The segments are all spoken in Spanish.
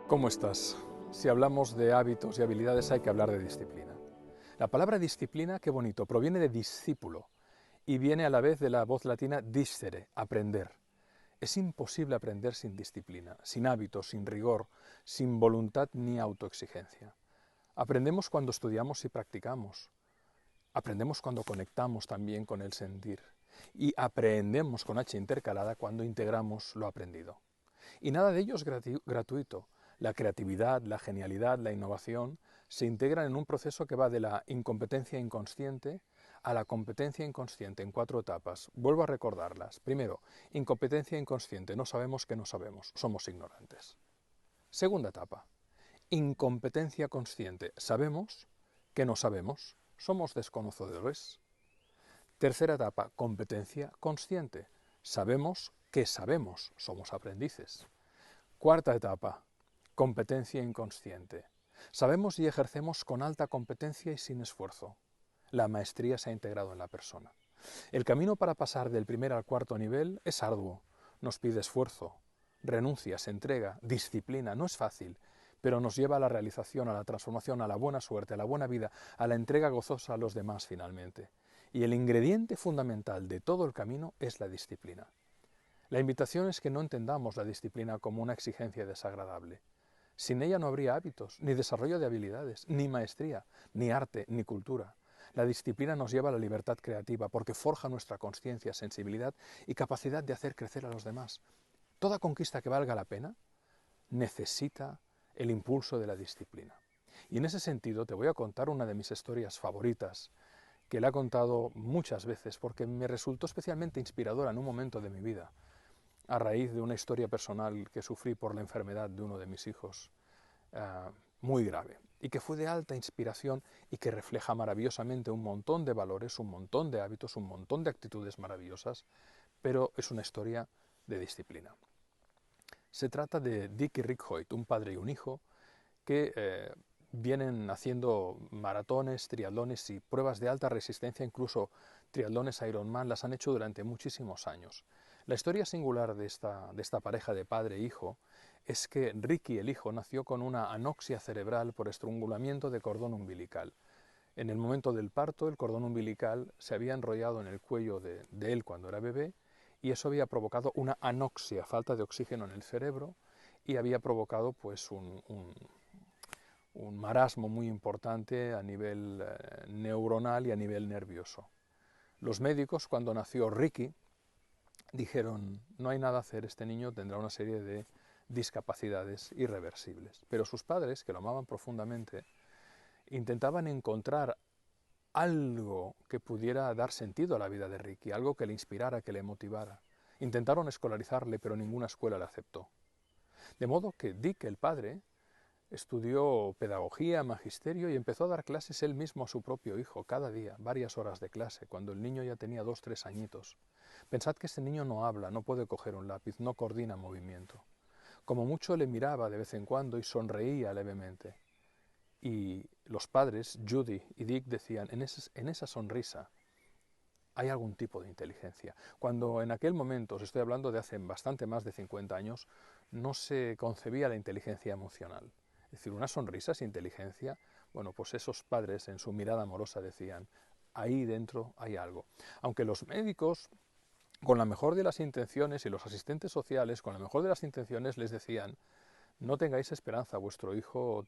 ¿Cómo estás? Si hablamos de hábitos y habilidades hay que hablar de disciplina. La palabra disciplina, qué bonito, proviene de discípulo y viene a la vez de la voz latina discere, aprender. Es imposible aprender sin disciplina, sin hábitos, sin rigor, sin voluntad ni autoexigencia. Aprendemos cuando estudiamos y practicamos. Aprendemos cuando conectamos también con el sentir. Y aprendemos con H intercalada cuando integramos lo aprendido. Y nada de ello es gratuito. La creatividad, la genialidad, la innovación se integran en un proceso que va de la incompetencia inconsciente a la competencia inconsciente en 4 etapas. Vuelvo a recordarlas. Primero, incompetencia inconsciente. No sabemos que no sabemos. Somos ignorantes. Segunda etapa, incompetencia consciente. Sabemos que no sabemos. Somos desconocedores. Tercera etapa, competencia consciente. Sabemos que sabemos. Somos aprendices. Cuarta etapa, competencia inconsciente. Sabemos y ejercemos con alta competencia y sin esfuerzo. La maestría se ha integrado en la persona. El camino para pasar del primer al cuarto nivel es arduo, nos pide esfuerzo, renuncias, entrega, disciplina, no es fácil, pero nos lleva a la realización, a la transformación, a la buena suerte, a la buena vida, a la entrega gozosa a los demás finalmente. Y el ingrediente fundamental de todo el camino es la disciplina. La invitación es que no entendamos la disciplina como una exigencia desagradable. Sin ella no habría hábitos, ni desarrollo de habilidades, ni maestría, ni arte, ni cultura. La disciplina nos lleva a la libertad creativa porque forja nuestra conciencia, sensibilidad y capacidad de hacer crecer a los demás. Toda conquista que valga la pena necesita el impulso de la disciplina. Y en ese sentido te voy a contar una de mis historias favoritas, que la he contado muchas veces porque me resultó especialmente inspiradora en un momento de mi vida, a raíz de una historia personal que sufrí por la enfermedad de uno de mis hijos, muy grave, y que fue de alta inspiración y que refleja maravillosamente un montón de valores, un montón de hábitos, un montón de actitudes maravillosas, pero es una historia de disciplina. Se trata de Dick y Rick Hoyt, un padre y un hijo, que vienen haciendo maratones, triatlones y pruebas de alta resistencia, incluso triatlones Ironman, las han hecho durante muchísimos años. La historia singular de esta pareja de padre e hijo es que Ricky, el hijo, nació con una anoxia cerebral por estrangulamiento de cordón umbilical. En el momento del parto, el cordón umbilical se había enrollado en el cuello de él cuando era bebé y eso había provocado una anoxia, falta de oxígeno en el cerebro, y había provocado pues un marasmo muy importante a nivel neuronal y a nivel nervioso. Los médicos, cuando nació Ricky, dijeron, no hay nada a hacer, este niño tendrá una serie de discapacidades irreversibles. Pero sus padres, que lo amaban profundamente, intentaban encontrar algo que pudiera dar sentido a la vida de Ricky, algo que le inspirara, que le motivara. Intentaron escolarizarle, pero ninguna escuela le aceptó. De modo que Dick, el padre, estudió pedagogía, magisterio y empezó a dar clases él mismo a su propio hijo, cada día, varias horas de clase, cuando el niño ya tenía 2 o 3 añitos. Pensad que este niño no habla, no puede coger un lápiz, no coordina movimiento. Como mucho le miraba de vez en cuando y sonreía levemente. Y los padres, Judy y Dick, decían, en esa sonrisa hay algún tipo de inteligencia. Cuando en aquel momento, os estoy hablando de hace bastante más de 50 años, no se concebía la inteligencia emocional. Es decir, una sonrisa es inteligencia. Bueno, pues esos padres en su mirada amorosa decían, ahí dentro hay algo. Aunque los médicos, con la mejor de las intenciones, y los asistentes sociales, con la mejor de las intenciones, les decían, no tengáis esperanza, vuestro hijo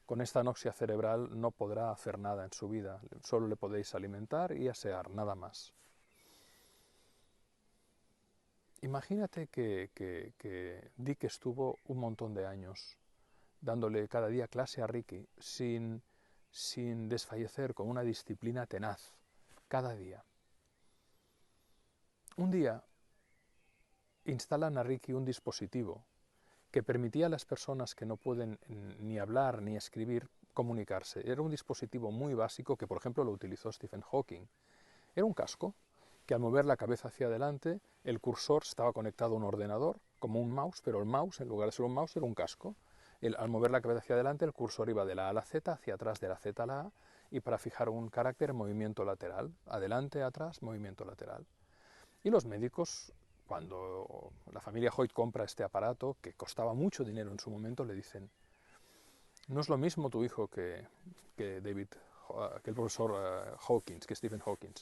con esta anoxia cerebral no podrá hacer nada en su vida, solo le podéis alimentar y asear, nada más. Imagínate que Dick estuvo un montón de años dándole cada día clase a Ricky sin desfallecer, con una disciplina tenaz, cada día. Un día instalan a Ricky un dispositivo que permitía a las personas que no pueden ni hablar ni escribir comunicarse. Era un dispositivo muy básico que, por ejemplo, lo utilizó Stephen Hawking. Era un casco que al mover la cabeza hacia adelante, el cursor estaba conectado a un ordenador, como un mouse, pero el mouse, en lugar de ser un mouse, era un casco. Al mover la cabeza hacia adelante, el cursor iba de la A a la Z, hacia atrás de la Z a la A, y para fijar un carácter, movimiento lateral. Adelante, atrás, movimiento lateral. Y los médicos Cuando la familia Hoyt compra este aparato, que costaba mucho dinero en su momento, le dicen, no es lo mismo tu hijo que el profesor Hawkins, que Stephen Hawking.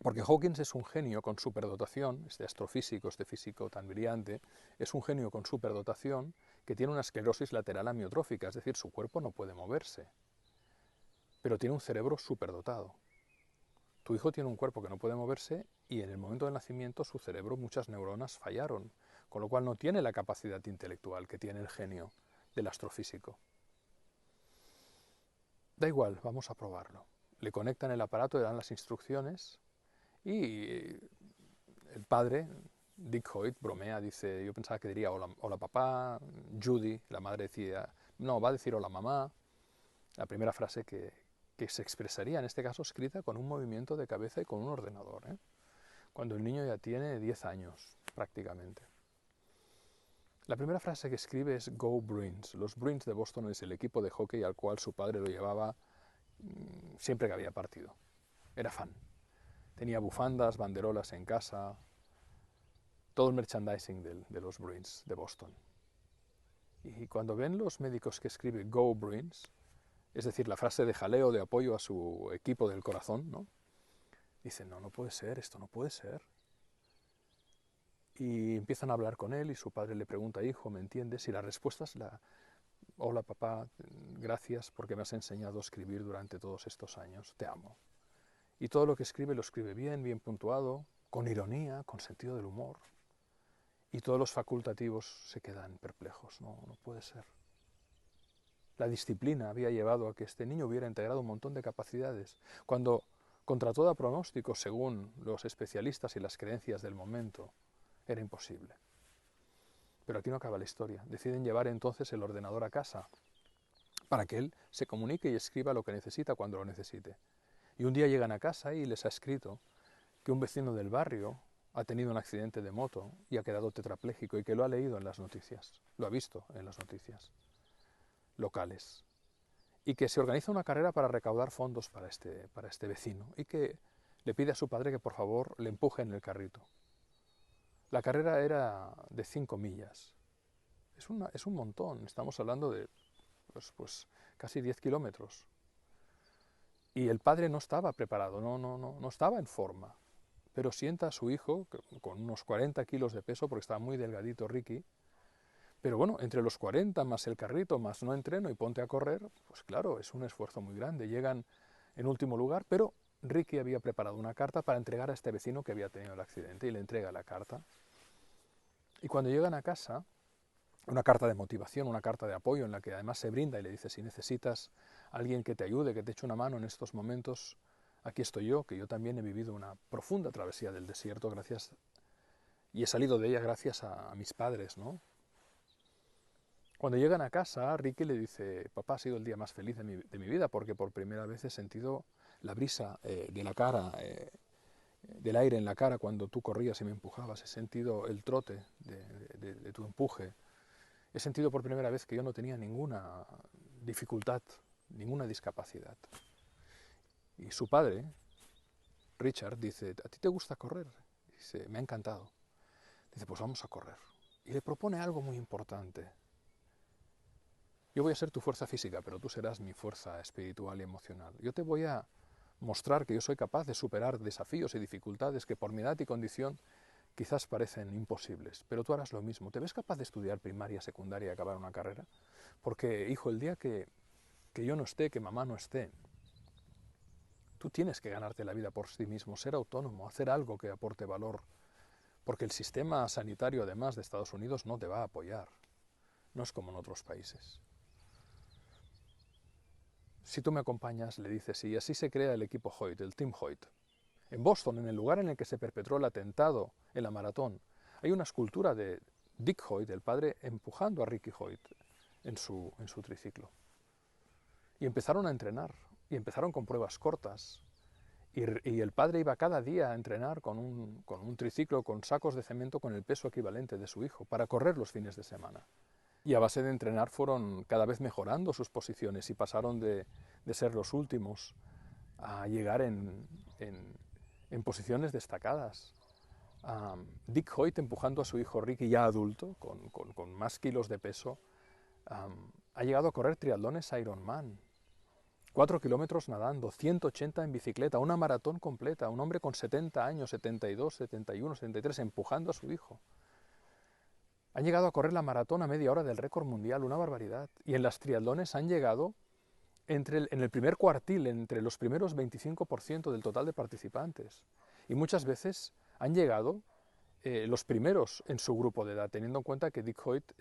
Porque Hawkins es un genio con superdotación, este astrofísico, este físico tan brillante, es un genio con superdotación que tiene una esclerosis lateral amiotrófica, es decir, su cuerpo no puede moverse, pero tiene un cerebro superdotado. Tu hijo tiene un cuerpo que no puede moverse y en el momento del nacimiento su cerebro, muchas neuronas fallaron, con lo cual no tiene la capacidad intelectual que tiene el genio del astrofísico. Da igual, vamos a probarlo. Le conectan el aparato, le dan las instrucciones y el padre, Dick Hoyt, bromea, dice, yo pensaba que diría hola, hola papá, Judy, la madre decía, no, va a decir hola mamá, la primera frase que se expresaría, en este caso escrita con un movimiento de cabeza y con un ordenador, cuando el niño ya tiene 10 años prácticamente. La primera frase que escribe es Go Bruins. Los Bruins de Boston es el equipo de hockey al cual su padre lo llevaba siempre que había partido. Era fan. Tenía bufandas, banderolas en casa, todo el merchandising de los Bruins de Boston. Y cuando ven los médicos que escribe Go Bruins, es decir, la frase de jaleo, de apoyo a su equipo del corazón, ¿no? Dicen, no, no puede ser, esto no puede ser. Y empiezan a hablar con él y su padre le pregunta, hijo, ¿me entiendes? Y la respuesta es hola papá, gracias porque me has enseñado a escribir durante todos estos años, te amo. Y todo lo que escribe lo escribe bien, bien puntuado, con ironía, con sentido del humor. Y todos los facultativos se quedan perplejos, no, no puede ser. La disciplina había llevado a que este niño hubiera integrado un montón de capacidades, cuando, contra todo pronóstico, según los especialistas y las creencias del momento, era imposible. Pero aquí no acaba la historia. Deciden llevar entonces el ordenador a casa para que él se comunique y escriba lo que necesita cuando lo necesite. Y un día llegan a casa y les ha escrito que un vecino del barrio ha tenido un accidente de moto y ha quedado tetrapléjico y que lo ha leído en las noticias, lo ha visto en las noticias locales. Y que se organiza una carrera para recaudar fondos para este vecino y que le pide a su padre que por favor le empuje en el carrito. La carrera era de 5 millas. Es un montón, estamos hablando de pues casi 10 kilómetros. Y el padre no estaba preparado, no estaba en forma. Pero sienta a su hijo, con unos 40 kilos de peso, porque estaba muy delgadito Ricky, pero bueno, entre los 40 más el carrito, más no entreno y ponte a correr, pues claro, es un esfuerzo muy grande. Llegan en último lugar, pero Ricky había preparado una carta para entregar a este vecino que había tenido el accidente y le entrega la carta. Y cuando llegan a casa, una carta de motivación, una carta de apoyo en la que además se brinda y le dice, si necesitas a alguien que te ayude, que te eche una mano en estos momentos, aquí estoy yo, que yo también he vivido una profunda travesía del desierto y he salido de ella gracias a mis padres, ¿no? Cuando llegan a casa, Ricky le dice, papá, ha sido el día más feliz de mi vida porque por primera vez he sentido la brisa de la cara, del aire en la cara cuando tú corrías y me empujabas, he sentido el trote de tu empuje, he sentido por primera vez que yo no tenía ninguna dificultad, ninguna discapacidad. Y su padre, Richard, dice, ¿a ti te gusta correr? Dice, me ha encantado. Dice, pues vamos a correr. Y le propone algo muy importante. Yo voy a ser tu fuerza física, pero tú serás mi fuerza espiritual y emocional. Yo te voy a mostrar que yo soy capaz de superar desafíos y dificultades que por mi edad y condición quizás parecen imposibles, pero tú harás lo mismo. ¿Te ves capaz de estudiar primaria, secundaria y acabar una carrera? Porque, hijo, el día que yo no esté, que mamá no esté, tú tienes que ganarte la vida por sí mismo, ser autónomo, hacer algo que aporte valor, porque el sistema sanitario, además de Estados Unidos, no te va a apoyar. No es como en otros países. Si tú me acompañas, le dices, y así se crea el equipo Hoyt, el Team Hoyt. En Boston, en el lugar en el que se perpetró el atentado en la maratón, hay una escultura de Dick Hoyt, el padre, empujando a Ricky Hoyt en su triciclo. Y empezaron a entrenar, y empezaron con pruebas cortas. Y el padre iba cada día a entrenar con un triciclo, con sacos de cemento con el peso equivalente de su hijo, para correr los fines de semana. Y a base de entrenar fueron cada vez mejorando sus posiciones y pasaron de ser los últimos a llegar en posiciones destacadas, Dick Hoyt empujando a su hijo Ricky, ya adulto, con más kilos de peso, ha llegado a correr triatlones Ironman. 4 kilómetros nadando, 180 en bicicleta, una maratón completa, un hombre con 70 años, 72, 71, 73, empujando a su hijo. Han llegado a correr la maratón a media hora del récord mundial, una barbaridad. Y en las triatlones han llegado en el primer cuartil, entre los primeros 25% del total de participantes. Y muchas veces han llegado los primeros en su grupo de edad, teniendo en cuenta que Dick Hoyt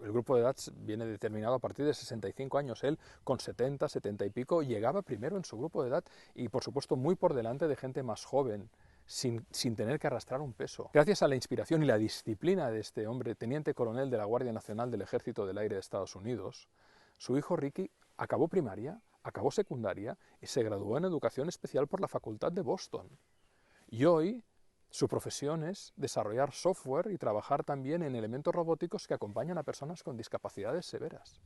el grupo de edad viene determinado a partir de 65 años. Él, con 70, 70 y pico, llegaba primero en su grupo de edad y, por supuesto, muy por delante de gente más joven, sin tener que arrastrar un peso. Gracias a la inspiración y la disciplina de este hombre, teniente coronel de la Guardia Nacional del Ejército del Aire de Estados Unidos, su hijo Ricky acabó primaria, acabó secundaria y se graduó en educación especial por la Facultad de Boston. Y hoy su profesión es desarrollar software y trabajar también en elementos robóticos que acompañan a personas con discapacidades severas.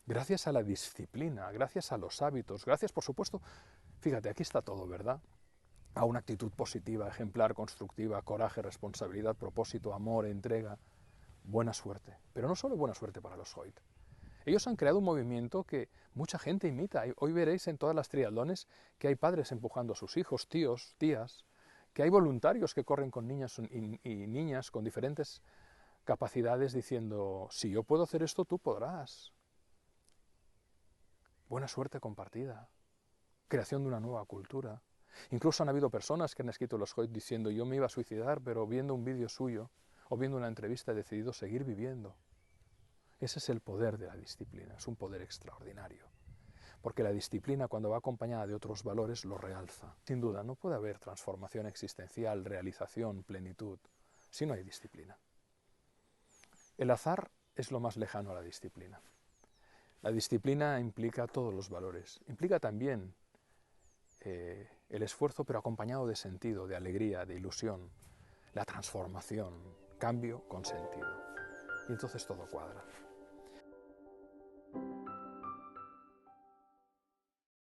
Gracias a la disciplina, gracias a los hábitos, gracias, por supuesto, fíjate, aquí está todo, ¿verdad? A una actitud positiva, ejemplar, constructiva, coraje, responsabilidad, propósito, amor, entrega, buena suerte. Pero no solo buena suerte para los Hoyt. Ellos han creado un movimiento que mucha gente imita. Hoy veréis en todas las triatlones que hay padres empujando a sus hijos, tíos, tías, que hay voluntarios que corren con niñas y niñas con diferentes capacidades diciendo, si yo puedo hacer esto, tú podrás. Buena suerte compartida, creación de una nueva cultura. Incluso han habido personas que han escrito los Hoyt diciendo, yo me iba a suicidar, pero viendo un vídeo suyo o viendo una entrevista he decidido seguir viviendo. Ese es el poder de la disciplina, es un poder extraordinario. Porque la disciplina, cuando va acompañada de otros valores, lo realza. Sin duda, no puede haber transformación existencial, realización, plenitud, si no hay disciplina. El azar es lo más lejano a la disciplina. La disciplina implica todos los valores. Implica también el esfuerzo, pero acompañado de sentido, de alegría, de ilusión, la transformación, cambio con sentido. Y entonces todo cuadra.